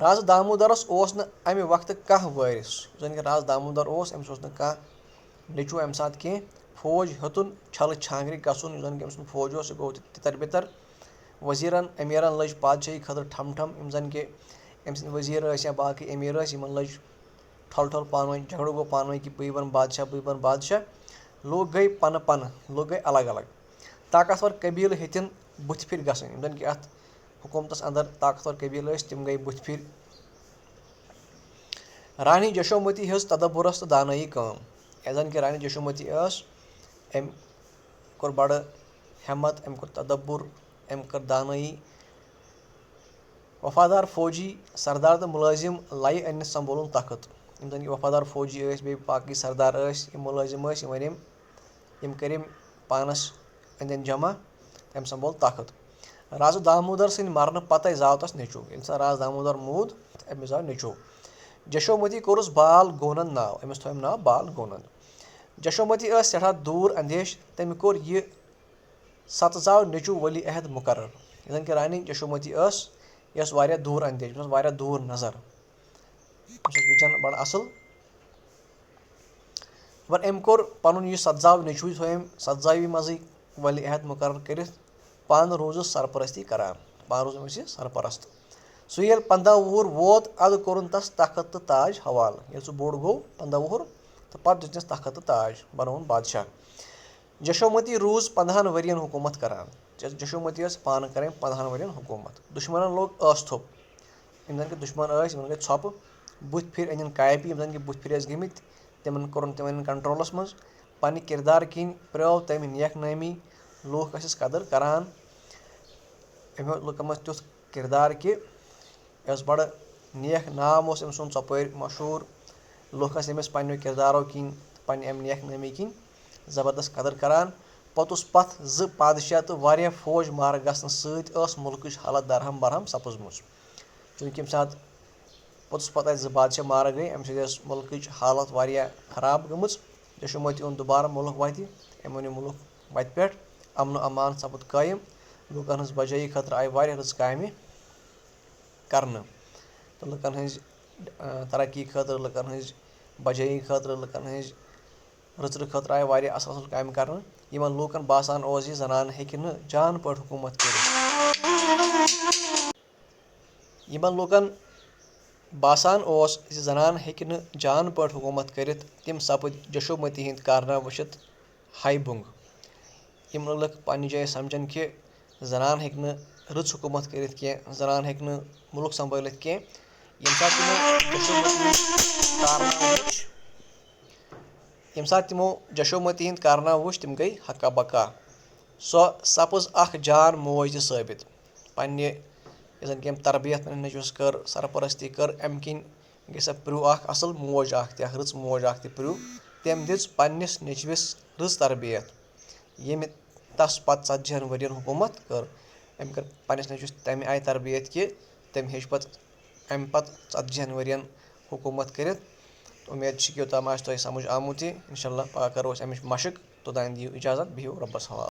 رازٕ دامودرس اوس نہٕ اَمہِ وقتہٕ کانٛہہ وٲرِث یُس زن کہِ رازٕ دامودر اوس أمِس اوس نہٕ کانٛہہ نیٚچوٗ اَمہِ ساتہٕ کینٛہہ فوج ہیوٚتُن چھلہٕ چھانگرِ گژھُن یُس زن کہِ أمۍ سُنٛد فوج اوس سُہ گوٚو تِتر بِتر ؤزیٖرن امیٖرن لٔج پادشٲہی خٲطرٕ ٹھم ٹھم یِم زن کہِ أمۍ سٕنٛدۍ ؤزیٖر ٲسۍ یا باقٕے امیٖر ٲسۍ یِمن لٔج ٹھۄل ٹھۄل پانہٕ ؤنۍ جھگڑٕ گوٚو پانہٕ ؤنۍ کہِ بٕے بنہٕ بادشاہ بٕے بنہٕ بادشاہ لوٗکھ گٔے پنہٕ پنہٕ لُکھ گٔے الگ الگ طاقتور قبیٖلہٕ ہیٚتِن بٕتھِ پھِرِ گژھٕنۍ یِم زن کہِ اتھ حکوٗمتس انٛدر طاقتور قبیٖلہٕ ٲسۍ تِم گٔے بٕتھِ پھِرِ رانی جشومتی ہٕنٛز تدبُرس تہٕ دانٲیی کٲم یۄس زن کہِ رانی جشومتی ٲس أمۍ کوٚر بڑٕ ہٮ۪مت أمۍ کوٚر تدبُر أمۍ کٔر دانٲیی وفادار فوجی سردار تہٕ مُلٲزِم لایہِ أنِتھ سمبولُن تخت یِم زن کہِ وفادار فوجی ٲسۍ بیٚیہِ باقٕے سردار ٲسۍ یِم مُلٲزِم ٲسۍ یِم کٔرۍ أمۍ پانس أنٛدۍ أنٛدۍ جمع تٔمۍ سمبول تخت رازٕ دامودر سٕنٛدِ مرنہٕ پتے زاو تس نیٚچوٗ ییٚلہِ سا راز دامودر موٗد تہٕ أمِس زاو نیٚچوٗ جشومتی کوٚرُس بال گونند ناو أمِس تھوٚو أمۍ ناو بال گونند جشومتی ٲس سٮ۪ٹھاہ دوٗر اندیش تٔمۍ کوٚر یہِ ستہٕ نیٚچوٗ ؤلی عہد مُقرر یۄس زن کہِ رانی جشومتی ٲس یہِ ٲس واریاہ دوٗر اندیش أمِس ٲس واریاہ دوٗر نظر أمِس اوس وٕچھان بڑٕ اصٕل وۄنۍ أمۍ کوٚر پنُن یُس ستہٕ نیٚچوٗ تھوٚو أمۍ ستہٕ منٛزٕے ؤلی عہد مُقرر کٔرِتھ پانہٕ روٗزُس سرپرستی کران پانہٕ روٗز أمِس یہِ سرپرست سُہ ییٚلہِ 15 وُہُر ووت اَدٕ کوٚرُن تس تخت تہٕ تاج حوالہٕ ییٚلہِ سُہ بوٚڑ گوٚو 15 وُہُر تہٕ پتہٕ دِژنس تخت تہٕ تاج بنووُن بادشاہ جشومتی روٗز 15 ؤرین حکوٗمت کران جشومتی ٲس پانہٕ کران 15 ؤرین حکوٗمت دُشمنن لوگ ٲس تھوٚپ یِم زن کہِ دُشمن ٲسۍ یِمن گٔے ژھۄپہٕ بٕتھِ پھِرِ أنِن کاپی یِم زن کہِ بٕتھِ پھِرِ ٲسۍ گٔمٕتۍ تِمن کوٚرُن تِم أنِن کنٹرولس منٛز پننہِ کِردار کِنۍ پرٛٲو تٔمۍ نیک نٲمی لوٗکھ ٲسِس قدٕر کران أمۍ ہیوٚت لُکن منٛز تیُتھ کِردار کہِ یہِ اوس بڑٕ نیک نام اوس أمۍ سُنٛد ژۄپٲرۍ مشہوٗر لُکھ ٲسۍ أمِس پننیو کِردارو کِنۍ پننہِ اَمہِ نیک نٲمی کِنۍ زبردست قدٕر کران پوٚتُس پتھ 2 پادشاہ تہٕ واریاہ فوج مارٕ گژھنہٕ سۭتۍ ٲس مُلکٕچ حالت درہم برہم سپٕزمٕژ چوٗنٛکہِ ییٚمہِ ساتہٕ پوٚتُس پتہٕ اَسہِ 2 بادشاہ مارٕ گٔے اَمہِ سۭتۍ ٲس مُلکٕچ حالت واریاہ خراب گٔمٕژ جشومتی اوٚن دُبارٕ مُلک وتہِ أمۍ اوٚن یہِ مُلک وتہِ پٮ۪ٹھ امن و امان سپُد قٲیِم لُکن ہٕنٛز بجٲیی خٲطرٕ آیہِ واریاہ رٕژ کامہِ کرنہٕ تہٕ لُکن ہٕنٛزِ ترقی خٲطرٕ لُکن ہٕنٛزِ بجٲیی خٲطرٕ لُکن ہٕنٛزِ رٕژرٕ خٲطرٕ آیہِ واریاہ اصل اصل کامہِ کرنہٕ یِمن لوٗکن باسان اوس زِ زنان ہیٚکہِ نہٕ جان پٲٹھۍ حکوٗمت کٔرِتھ یِمن لوٗکن باسان اوس زِ زنان ہیٚکہِ نہٕ جان پٲٹھۍ حکوٗمت کٔرِتھ تِم سپٕدۍ جشومتی ہٕنٛدۍ کارنامہٕ وٕچھِتھ ہاے بُنٛگ یِم لُکھ پننہِ جایہِ سمجھن کہِ زنان ہیٚکہِ نہٕ رٕژ حکوٗمت کٔرِتھ کینٛہہ زنان ہیٚکہِ نہٕ مُلک سمبٲلِتھ کینٛہہ ییٚمہِ ساتہٕ تِمو جشومتی ہٕنٛدۍ کارنامہٕ وٕچھ تِم گٔے ہکا بکا سۄ سپٕز اکھ جان موج تہِ ثٲبِت پننہِ یۄس زن کہِ أمۍ تربیت پننِس نیٚچوِس کٔر سرپرستی کٔر اَمہِ کِنۍ گٔے سۄ پِرٛو اکھ اصل موج اکھ تہِ اکھ رٕژ موج اکھ تہِ پِرٛو تٔمۍ دِژ پننِس نیٚچوِس رٕژ تربیت ییٚمہِ تس پتہٕ 40 ؤرین حکوٗمت کٔر أمۍ کٔر پننِس نیٚچوِس تمہِ آیہِ تربیت کہِ تٔمۍ ہیٚچھ پتہٕ امہِ پتہٕ 40 ؤرین حکوٗمت کٔرِتھ اُمید چھِ کہِ یوٚتام آسہِ تۄہہِ سمجھ آمُت یہِ انشاء اللہ پگاہ کرو أسۍ امِچ مشق توٚتانۍ دِیِو اِجازت بِہِو رۄبس حوالہٕ